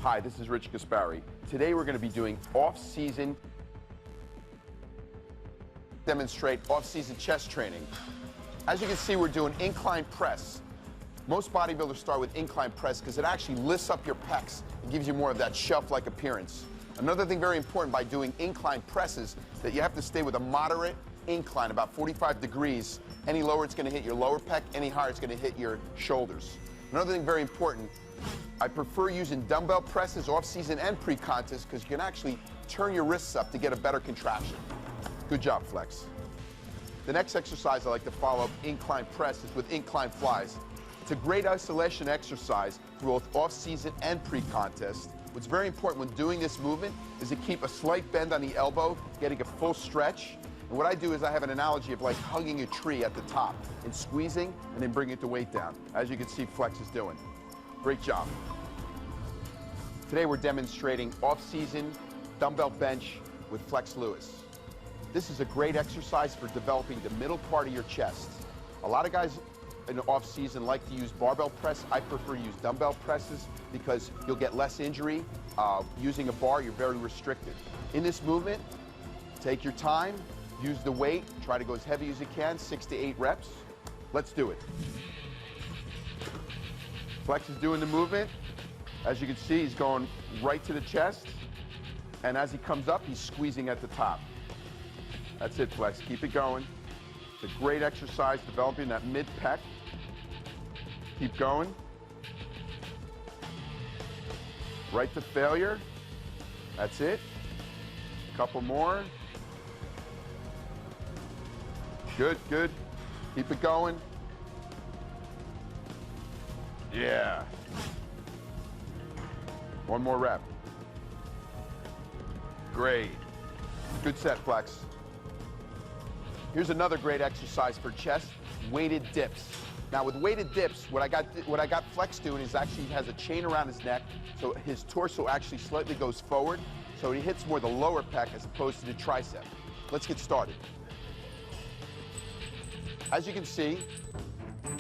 Hi, this is Rich Jاسباري. Today we're going to be doing off-season, demonstrate off-season chest training. As you can see, we're doing incline press. Most bodybuilders start with incline press because it actually lifts up your pecs and gives you more of that shelf-like appearance. Another thing very important by doing incline presses that you have to stay with a moderate incline, about 45 degrees. Any lower, it's going to hit your lower pec. Any higher, it's going to hit your shoulders. Another thing very important, I prefer using dumbbell presses off-season and pre-contest because you can actually turn your wrists up to get a better contraction. Good job, Flex. The next exercise I like to follow up incline press is with incline flies. It's a great isolation exercise for both off-season and pre-contest. What's very important when doing this movement is to keep a slight bend on the elbow, getting a full stretch. And what I do is I have an analogy of like hugging a tree at the top and squeezing and then bringing the weight down, as you can see Flex is doing. Great job. Today we're demonstrating off-season dumbbell bench with Flex Lewis. This is a great exercise for developing the middle part of your chest. A lot of guys in the off-season like to use barbell press. I prefer to use dumbbell presses because you'll get less injury. Using a bar, you're very restricted. In this movement, take your time, use the weight, try to go as heavy as you can, 6 to 8 reps. Let's do it. Flex is doing the movement. As you can see, he's going right to the chest. And as he comes up, he's squeezing at the top. That's it, Flex. Keep it going. It's a great exercise, developing that mid-pec. Keep going. Right to failure. That's it. Couple more. Good, good. Keep it going. Yeah. One more rep. Great. Good set, Flex. Here's another great exercise for chest, weighted dips. Now with weighted dips, what I got Flex doing is actually he has a chain around his neck, so his torso actually slightly goes forward, so he hits more the lower pec as opposed to the tricep. Let's get started. As you can see,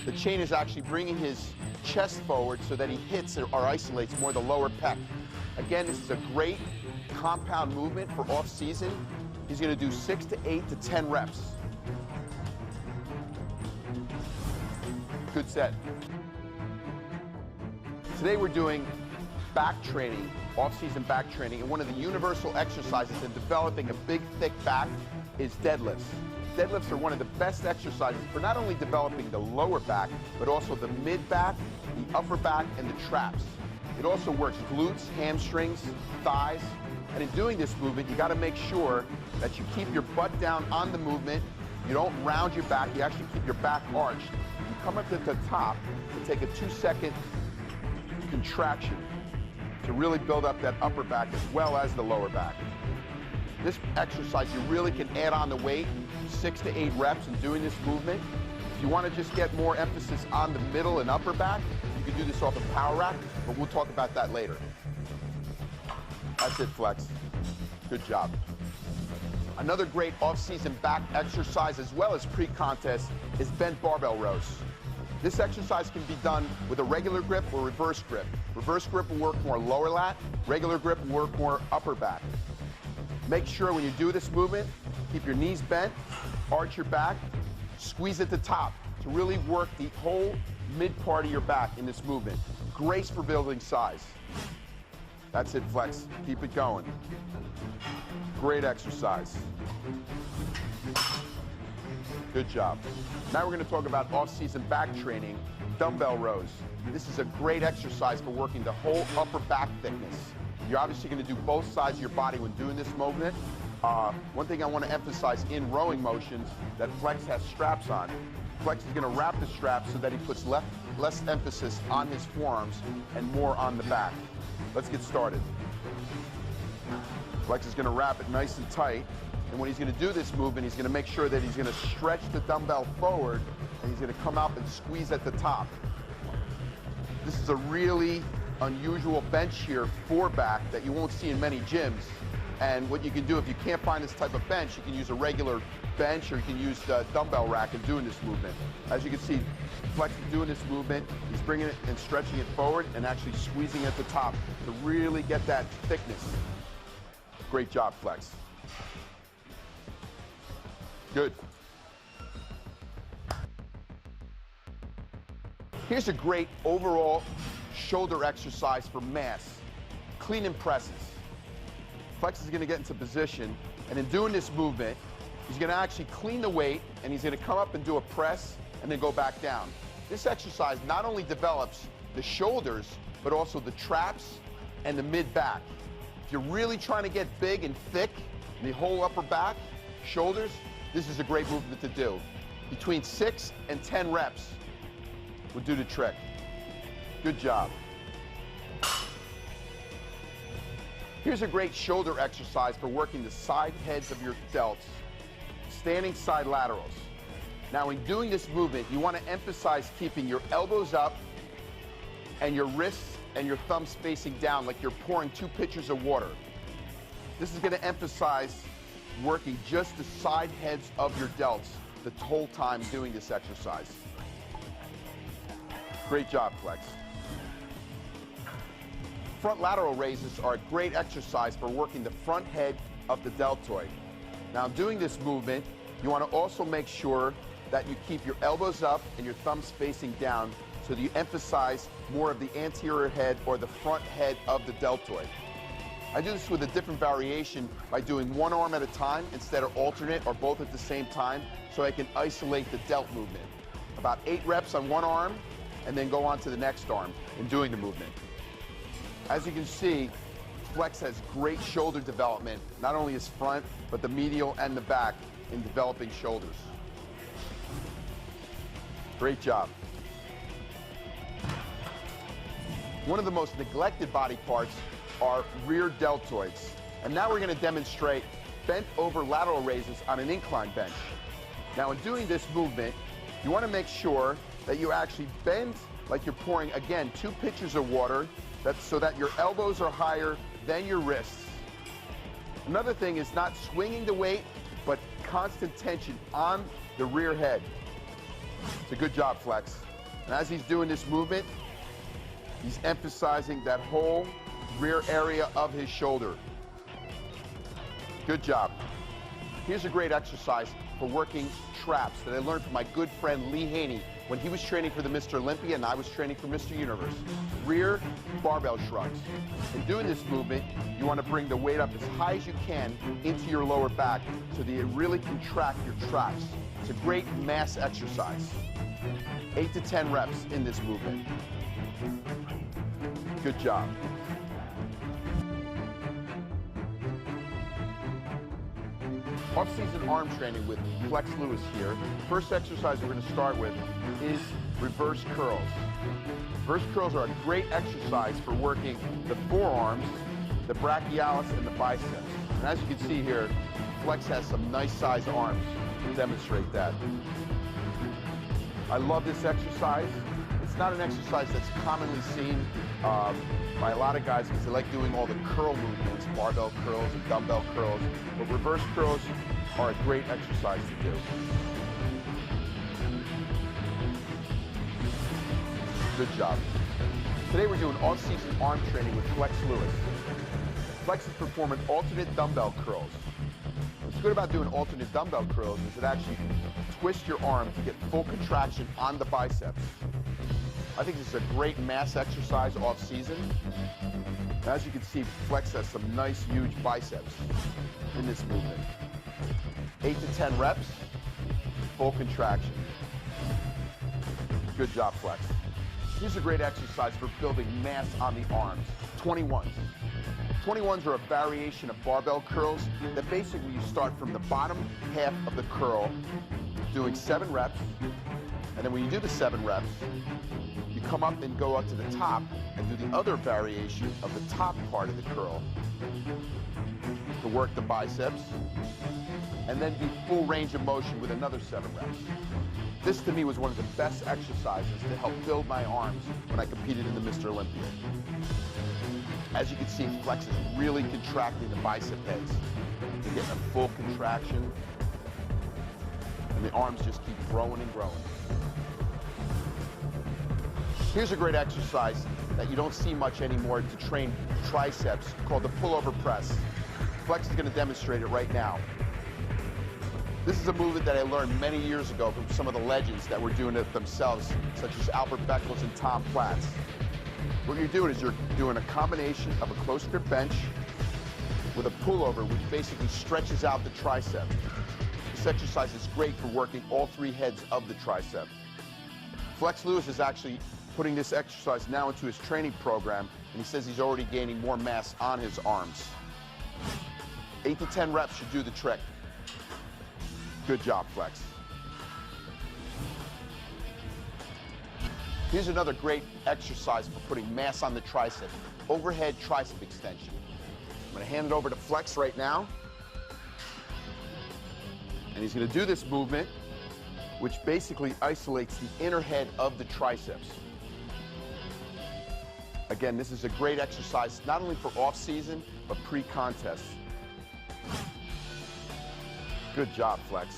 the chain is actually bringing his chest forward so that he hits or isolates more the lower pec. Again, this is a great compound movement for off-season. He's going to do 6 to 8 to 10 reps. Good set. Today we're doing back training, off-season back training, and one of the universal exercises in developing a big, thick back is deadlifts. Deadlifts are one of the best exercises for not only developing the lower back, but also the mid-back, the upper back, and the traps. It also works glutes, hamstrings, thighs, and in doing this movement, you gotta make sure that you keep your butt down on the movement, you don't round your back, you actually keep your back arched. You come up to the top and take a 2-second contraction to really build up that upper back as well as the lower back. This exercise, you really can add on the weight, 6 to 8 reps in doing this movement. If you want to just get more emphasis on the middle and upper back, you can do this off a power rack, but we'll talk about that later. That's it, Flex. Good job. Another great off-season back exercise as well as pre-contest is bent barbell rows. This exercise can be done with a regular grip or reverse grip. Reverse grip will work more lower lat, regular grip will work more upper back. Make sure when you do this movement, keep your knees bent, arch your back, squeeze at the top to really work the whole mid part of your back in this movement. Great for building size. That's it, Flex. Keep it going. Great exercise. Good job. Now we're going to talk about off-season back training, dumbbell rows. This is a great exercise for working the whole upper back thickness. You're obviously going to do both sides of your body when doing this movement. One thing I want to emphasize in rowing motions that Flex has straps on. Flex is going to wrap the straps so that he puts less emphasis on his forearms and more on the back. Let's get started. Flex is going to wrap it nice and tight. And when he's going to do this movement, he's going to make sure that he's going to stretch the dumbbell forward and he's going to come up and squeeze at the top. This is a really unusual bench here for back that you won't see in many gyms. And what you can do if you can't find this type of bench, you can use a regular bench or you can use the dumbbell rack in doing this movement. As you can see, Flex is doing this movement. He's bringing it and stretching it forward and actually squeezing at the top to really get that thickness. Great job, Flex. Good. Here's a great overall shoulder exercise for mass. Clean and presses. Flex is going to get into position, and in doing this movement, he's going to actually clean the weight, and he's going to come up and do a press, and then go back down. This exercise not only develops the shoulders, but also the traps and the mid-back. If you're really trying to get big and thick in the whole upper back, shoulders, this is a great movement to do. Between 6 and 10 reps would do the trick. Good job. Here's a great shoulder exercise for working the side heads of your delts. Standing side laterals. Now in doing this movement, you want to emphasize keeping your elbows up and your wrists and your thumbs facing down like you're pouring 2 pitchers of water. This is going to emphasize working just the side heads of your delts the whole time doing this exercise. Great job, Flex. Front lateral raises are a great exercise for working the front head of the deltoid. Now, doing this movement, you want to also make sure that you keep your elbows up and your thumbs facing down so that you emphasize more of the anterior head or the front head of the deltoid. I do this with a different variation by doing one arm at a time instead of alternate or both at the same time so I can isolate the delt movement. About 8 reps on one arm and then go on to the next arm in doing the movement. As you can see, Flex has great shoulder development, not only his front, but the medial and the back in developing shoulders. Great job. One of the most neglected body parts are rear deltoids. And now we're going to demonstrate bent over lateral raises on an incline bench. Now in doing this movement, you want to make sure that you actually bend like you're pouring, again, 2 pitchers of water so that your elbows are higher than your wrists. Another thing is not swinging the weight, but constant tension on the rear head. It's a good job, Flex. And as he's doing this movement, he's emphasizing that whole rear area of his shoulder. Good job. Here's a great exercise for working traps that I learned from my good friend Lee Haney when he was training for the Mr. Olympia and I was training for Mr. Universe. Rear barbell shrugs. In doing this movement, you want to bring the weight up as high as you can into your lower back so that you really contract your traps. It's a great mass exercise. 8 to 10 reps in this movement. Good job. Off-season arm training with Flex Lewis here. First exercise we're going to start with is reverse curls. Reverse curls are a great exercise for working the forearms, the brachialis, and the biceps. And as you can see here, Flex has some nice size arms to demonstrate that. I love this exercise. It's not an exercise that's commonly seen by a lot of guys because they like doing all the curl movements, barbell curls and dumbbell curls, but reverse curls are a great exercise to do. Good job. Today we're doing all-season arm training with Flex Lewis. Flex is performing alternate dumbbell curls. What's good about doing alternate dumbbell curls is it actually twists your arm to get full contraction on the biceps. I think this is a great mass exercise off-season. As you can see, Flex has some nice, huge biceps in this movement. 8 to 10 reps, full contraction. Good job, Flex. Here's a great exercise for building mass on the arms. 21s. 21s are a variation of barbell curls that basically you start from the bottom half of the curl, doing 7 reps, and then when you do the 7 reps, you come up and go up to the top and do the other variation of the top part of the curl to work the biceps, and then do full range of motion with another 7 reps. This, to me, was one of the best exercises to help build my arms when I competed in the Mr. Olympia. As you can see, Flex is really contracting the bicep heads. You're getting a full contraction, and the arms just keep growing and growing. Here's a great exercise that you don't see much anymore to train triceps, called the pullover press. Flex is going to demonstrate it right now. This is a movement that I learned many years ago from some of the legends that were doing it themselves, such as Albert Beckles and Tom Platz. What you're doing is you're doing a combination of a close grip bench with a pullover, which basically stretches out the tricep. This exercise is great for working all three heads of the tricep. Flex Lewis is actually putting this exercise now into his training program, and he says he's already gaining more mass on his arms. 8 to 10 reps should do the trick. Good job, Flex. Here's another great exercise for putting mass on the tricep. Overhead tricep extension. I'm going to hand it over to Flex right now. And he's going to do this movement, which basically isolates the inner head of the triceps. Again, this is a great exercise, not only for off-season, but pre-contest. Good job, Flex.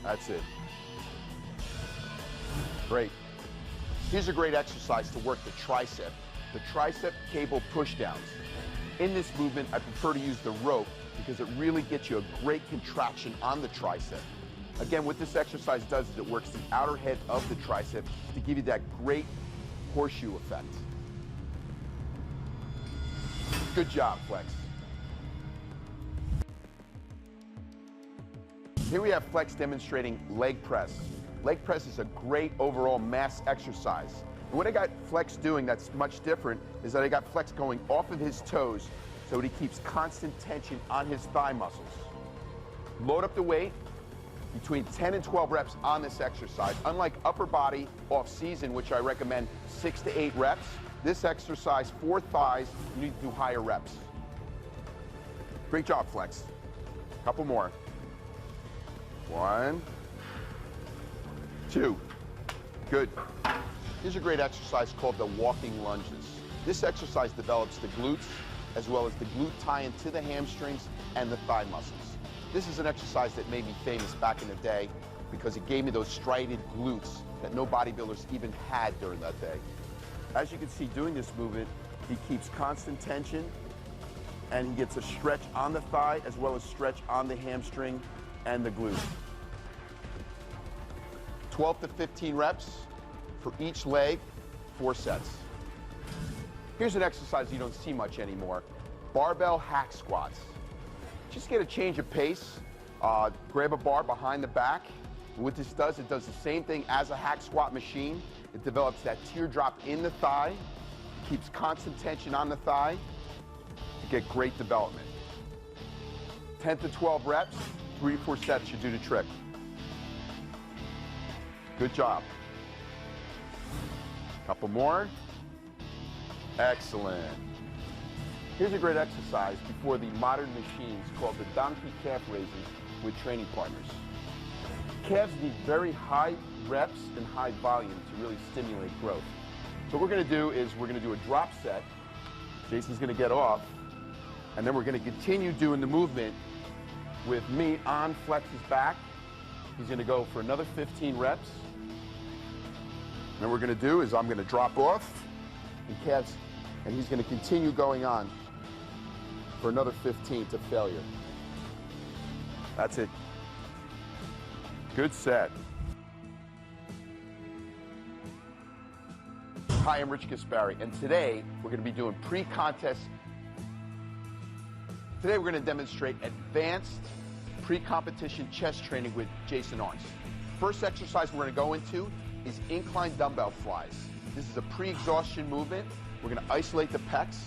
That's it. Great. Here's a great exercise to work the tricep cable pushdowns. In this movement, I prefer to use the rope because it really gets you a great contraction on the tricep. Again, what this exercise does is it works the outer head of the tricep to give you that great horseshoe effect. Good job, Flex. Here we have Flex demonstrating leg press. Leg press is a great overall mass exercise. And what I got Flex doing that's much different is that I got Flex going off of his toes so that he keeps constant tension on his thigh muscles. Load up the weight, between 10 and 12 reps on this exercise. Unlike upper body off season, which I recommend 6 to 8 reps, this exercise for thighs, you need to do higher reps. Great job, Flex. Couple more. 1, 2. Good. Here's a great exercise called the walking lunges. This exercise develops the glutes as well as the glute tie-in to the hamstrings and the thigh muscles. This is an exercise that made me famous back in the day because it gave me those striated glutes that no bodybuilders even had during that day. As you can see, doing this movement, he keeps constant tension and he gets a stretch on the thigh as well as stretch on the hamstring and the glute. 12 to 15 reps for each leg, 4 sets. Here's an exercise you don't see much anymore. Barbell hack squats. Just get a change of pace. Grab a bar behind the back. What this does, it does the same thing as a hack squat machine. It develops that teardrop in the thigh, keeps constant tension on the thigh to get great development. 10 to 12 reps, 3 to 4 sets should do the trick. Good job. Couple more. Excellent. Here's a great exercise before the modern machines called the donkey calf raises with training partners. Calves need very high reps and high volume to really stimulate growth. So what we're going to do is we're going to do a drop set. Jason's going to get off, and then we're going to continue doing the movement with me on Flex's back. He's going to go for another 15 reps. And what we're going to do is I'm going to drop off, and he's going to continue going on for another 15 to failure. That's it. Good set. Hi, I'm Rich Gasbari, and today we're going to be doing pre-contest. Today we're going to demonstrate advanced pre-competition chest training with Jason Arns. First exercise we're going to go into is incline dumbbell flies. This is a pre-exhaustion movement. We're going to isolate the pecs.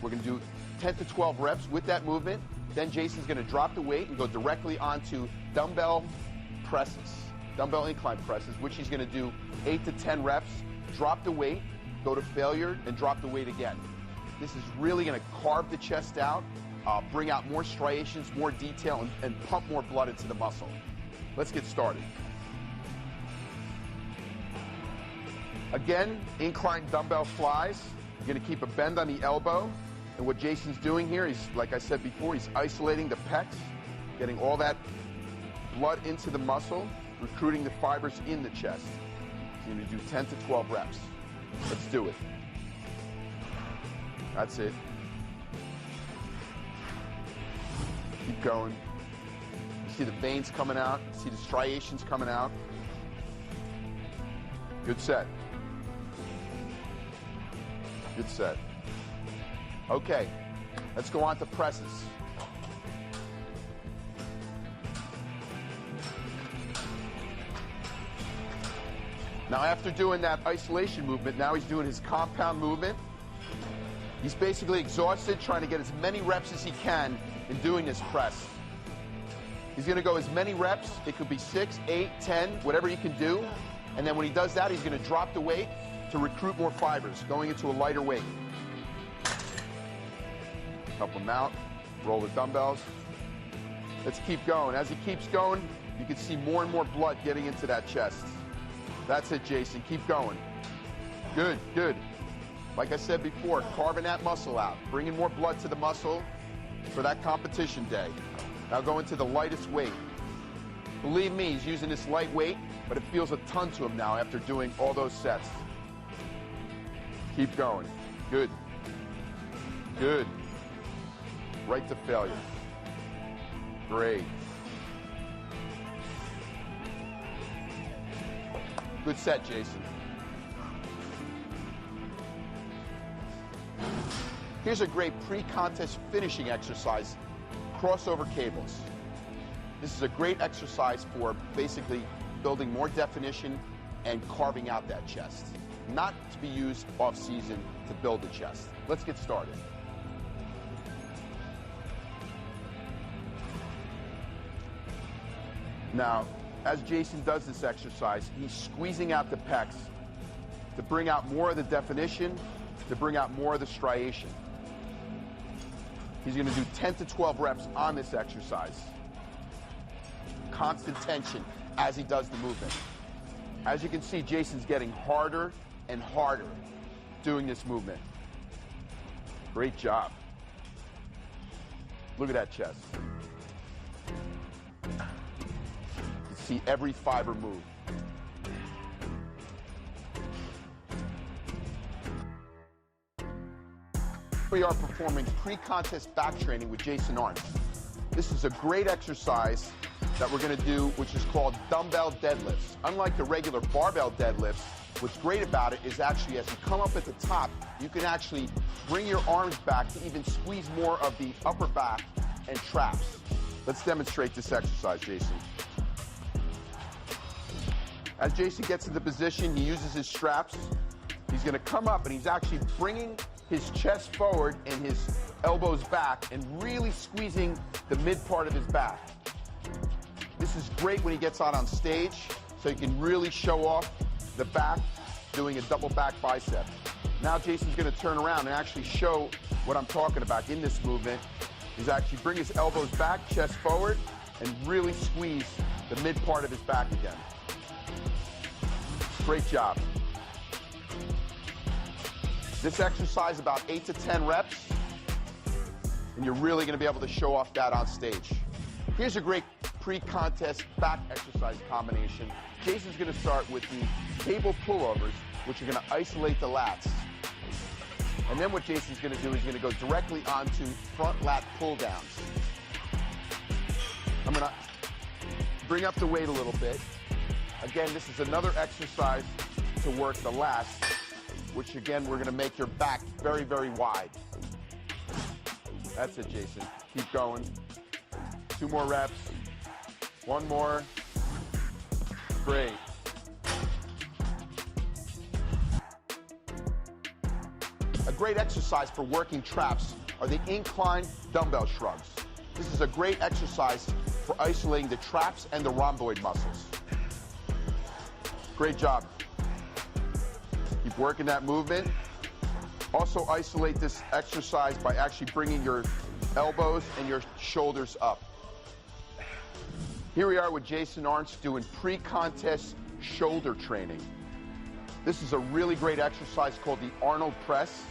We're going to do 10 to 12 reps with that movement. Then Jason's going to drop the weight and go directly onto dumbbell presses, dumbbell incline presses, which he's going to do 8 to 10 reps, drop the weight, go to failure, and drop the weight again. This is really going to carve the chest out, bring out more striations, more detail, and pump more blood into the muscle. Let's get started. Again, incline dumbbell flies. You're going to keep a bend on the elbow. And what Jason's doing here, he's, like I said before, he's isolating the pecs, getting all that blood into the muscle, recruiting the fibers in the chest. He's going to do 10 to 12 reps. Let's do it. That's it. Keep going. You see the veins coming out. You see the striations coming out. Good set. Good set. Okay, let's go on to presses. Now after doing that isolation movement, now he's doing his compound movement. He's basically exhausted, trying to get as many reps as he can in doing this press. He's going to go as many reps. It could be 6, 8, 10, whatever he can do. And then when he does that, he's going to drop the weight to recruit more fibers, going into a lighter weight. Help him out. Roll the dumbbells. Let's keep going. As he keeps going, you can see more and more blood getting into that chest. That's it, Jason. Keep going. Good, good. Like I said before, carving that muscle out, bringing more blood to the muscle for that competition day. Now go into the lightest weight. Believe me, he's using this light weight, but it feels a ton to him now after doing all those sets. Keep going. Good. Good. Right to failure. Great. Good set, Jason. Here's a great pre-contest finishing exercise, crossover cables. This is a great exercise for basically building more definition and carving out that chest. Not to be used off-season to build the chest. Let's get started. Now, as Jason does this exercise, he's squeezing out the pecs to bring out more of the definition, to bring out more of the striation. He's going to do 10 to 12 reps on this exercise. Constant tension as he does the movement. As you can see, Jason's getting harder and harder doing this movement. Great job. Look at that chest. See every fiber move. We are performing pre-contest back training with Jason Arndt. This is a great exercise that we're going to do, which is called dumbbell deadlifts. Unlike the regular barbell deadlifts, what's great about it is actually as you come up at the top, you can actually bring your arms back to even squeeze more of the upper back and traps. Let's demonstrate this exercise, Jason. As Jason gets into position, he uses his straps. He's going to come up and he's actually bringing his chest forward and his elbows back and really squeezing the mid part of his back. This is great when he gets out on stage, so he can really show off the back doing a double back bicep. Now Jason's going to turn around and actually show what I'm talking about in this movement. He's actually bring his elbows back, chest forward, and really squeeze the mid part of his back again. Great job. This exercise about 8 to 10 reps, and you're really going to be able to show off that on stage. Here's a great pre-contest back exercise combination. Jason's going to start with the table pullovers, which are going to isolate the lats. And then what Jason's going to do is he's going to go directly onto front lat pull downs. I'm going to bring up the weight a little bit. Again, this is another exercise to work the lats, which again, we're going to make your back very, very wide. That's it, Jason. Keep going. 2 more reps. 1 more. Great. A great exercise for working traps are the incline dumbbell shrugs. This is a great exercise for isolating the traps and the rhomboid muscles. Great job. Keep working that movement. Also isolate this exercise by actually bringing your elbows and your shoulders up. Here we are with Jason Arndt doing pre-contest shoulder training. This is a really great exercise called the Arnold press.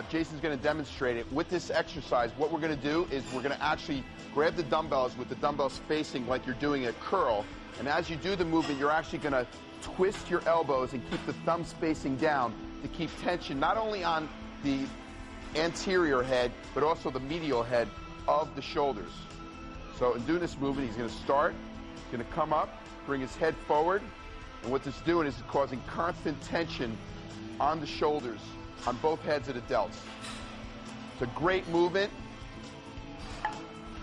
Jason's going to demonstrate it. With this exercise, what we're going to do is we're going to actually grab the dumbbells with the dumbbells facing like you're doing a curl. And as you do the movement, you're actually going to twist your elbows and keep the thumbs facing down to keep tension not only on the anterior head, but also the medial head of the shoulders. So in doing this movement, he's going to start, he's going to come up, bring his head forward, and what this is doing is causing constant tension on the shoulders, on both heads of the delts. It's a great movement.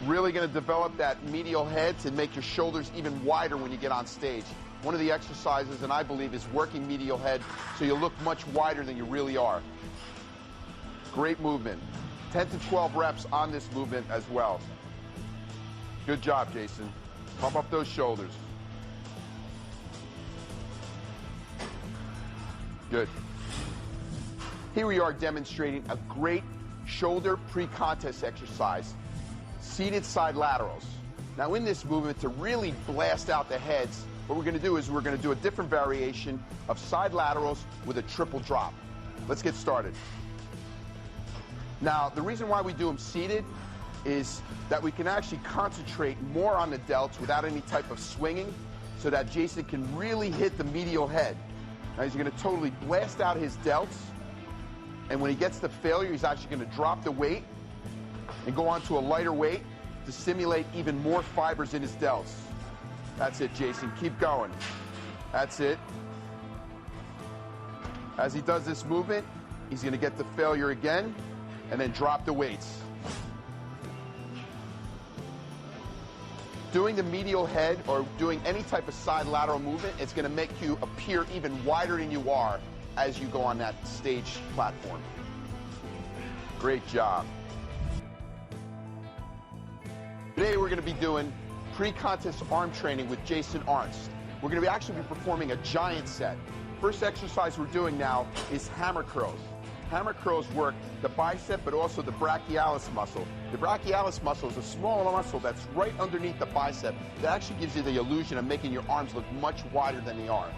Really going to develop that medial head to make your shoulders even wider when you get on stage. One of the exercises, and I believe, is working medial head so you look much wider than you really are. Great movement. 10 to 12 reps on this movement as well. Good job, Jason. Pump up those shoulders. Good. Here we are demonstrating a great shoulder pre-contest exercise. Seated side laterals. Now in this movement, to really blast out the heads, what we're going to do is we're going to do a different variation of side laterals with a triple drop. Let's get started. Now, the reason why we do them seated is that we can actually concentrate more on the delts without any type of swinging so that Jason can really hit the medial head. Now he's going to totally blast out his delts, and when he gets to failure, he's actually going to drop the weight and go on to a lighter weight to stimulate even more fibers in his delts. That's it, Jason. Keep going. That's it. As he does this movement, he's going to get to failure again and then drop the weights. Doing the medial head or doing any type of side lateral movement, it's going to make you appear even wider than you are as you go on that stage platform. Great job. Today we're going to be doing pre-contest arm training with Jason Arnst. We're going to actually be performing a giant set. First exercise we're doing now is hammer curls. Hammer curls work the bicep but also the brachialis muscle. The brachialis muscle is a small muscle that's right underneath the bicep that actually gives you the illusion of making your arms look much wider than they are.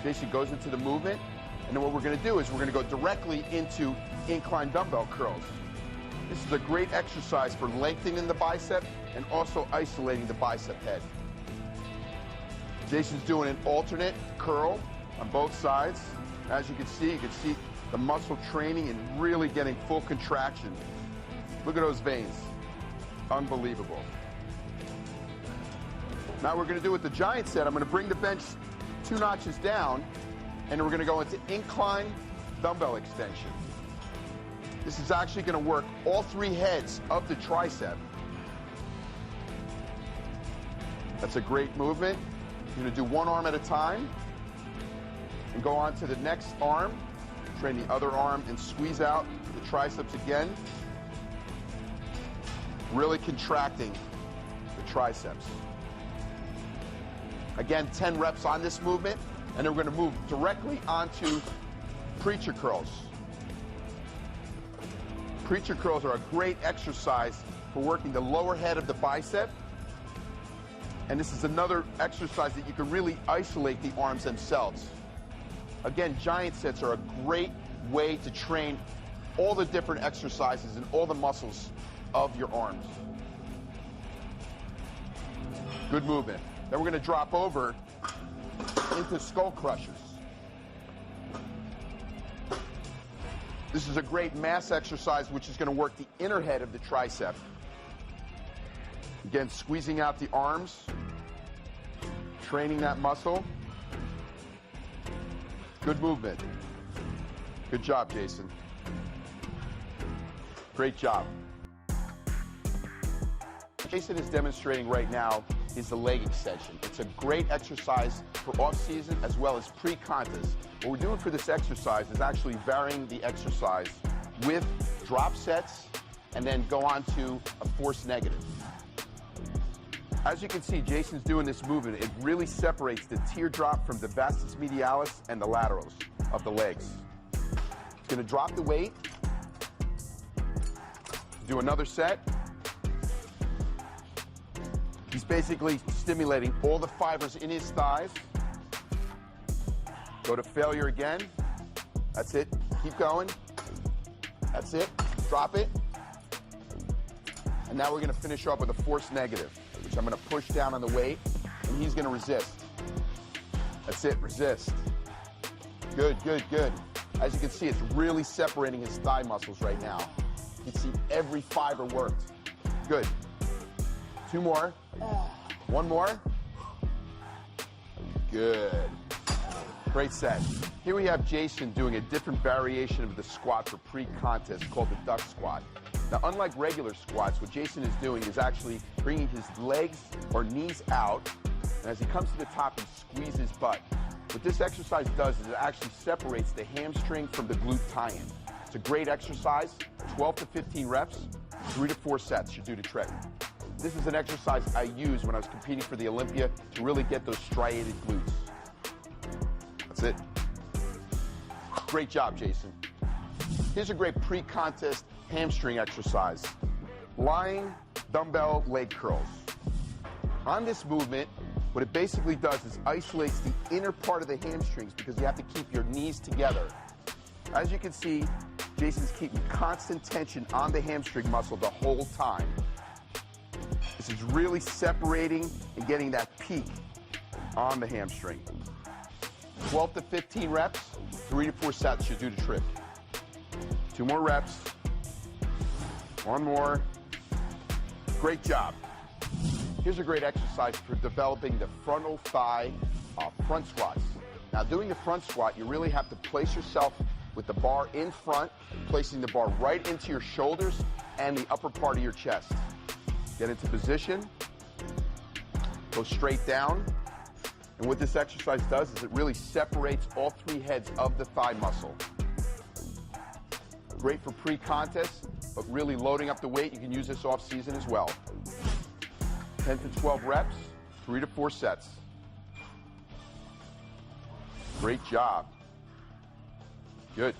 Jason goes into the movement, and then what we're going to do is we're going to go directly into incline dumbbell curls. This is a great exercise for lengthening the bicep and also isolating the bicep head. Jason's doing an alternate curl on both sides. As you can see the muscle training and really getting full contraction. Look at those veins. Unbelievable. Now we're going to do with the giant set, I'm going to bring the bench 2 notches down, and we're going to go into incline dumbbell extension. This is actually going to work all 3 heads of the tricep. That's a great movement. You're going to do one arm at a time and go on to the next arm, train the other arm and squeeze out the triceps again, really contracting the triceps. Again, 10 reps on this movement, and then we're going to move directly onto preacher curls. Preacher curls are a great exercise for working the lower head of the bicep. And this is another exercise that you can really isolate the arms themselves. Again, giant sets are a great way to train all the different exercises and all the muscles of your arms. Good movement. Then we're going to drop over into skull crushers. This is a great mass exercise which is going to work the inner head of the tricep. Again, squeezing out the arms, training that muscle. Good movement. Good job, Jason. Great job. Jason is demonstrating right now is the leg extension. It's a great exercise for off-season as well as pre-contest. What we're doing for this exercise is actually varying the exercise with drop sets and then go on to a force negative. As you can see, Jason's doing this movement. It really separates the teardrop from the vastus medialis and the laterals of the legs. He's going to drop the weight, do another set. He's basically stimulating all the fibers in his thighs. Go to failure again. That's it. Keep going. That's it. Drop it. And now we're going to finish off with a force negative, which I'm going to push down on the weight, and he's going to resist. That's it. Resist. Good, good, good. As you can see, it's really separating his thigh muscles right now. You can see every fiber worked. Good. 2 more. 1 more. Good. Great set. Here we have Jason doing a different variation of the squat for pre-contest called the duck squat. Now, unlike regular squats, what Jason is doing is actually bringing his legs or knees out, and as he comes to the top, he squeezes his butt. What this exercise does is it actually separates the hamstring from the glute tie-in. It's a great exercise, 12 to 15 reps, 3 to 4 sets should do the trick. This is an exercise I used when I was competing for the Olympia to really get those striated glutes. That's it. Great job, Jason. Here's a great pre-contest hamstring exercise. Lying dumbbell leg curls. On this movement, what it basically does is isolates the inner part of the hamstrings because you have to keep your knees together. As you can see, Jason's keeping constant tension on the hamstring muscle the whole time. This is really separating and getting that peak on the hamstring. 12 to 15 reps, 3 to 4 sets should do the trick. 2 more reps. 1 more. Great job. Here's a great exercise for developing the frontal thigh front squats. Now, doing the front squat, you really have to place yourself with the bar in front, placing the bar right into your shoulders and the upper part of your chest. Get into position, go straight down, and what this exercise does is it really separates all 3 heads of the thigh muscle. Great for pre-contest, but really loading up the weight. You can use this off-season as well. 10 to 12 reps, 3 to 4 sets. Great job. Good.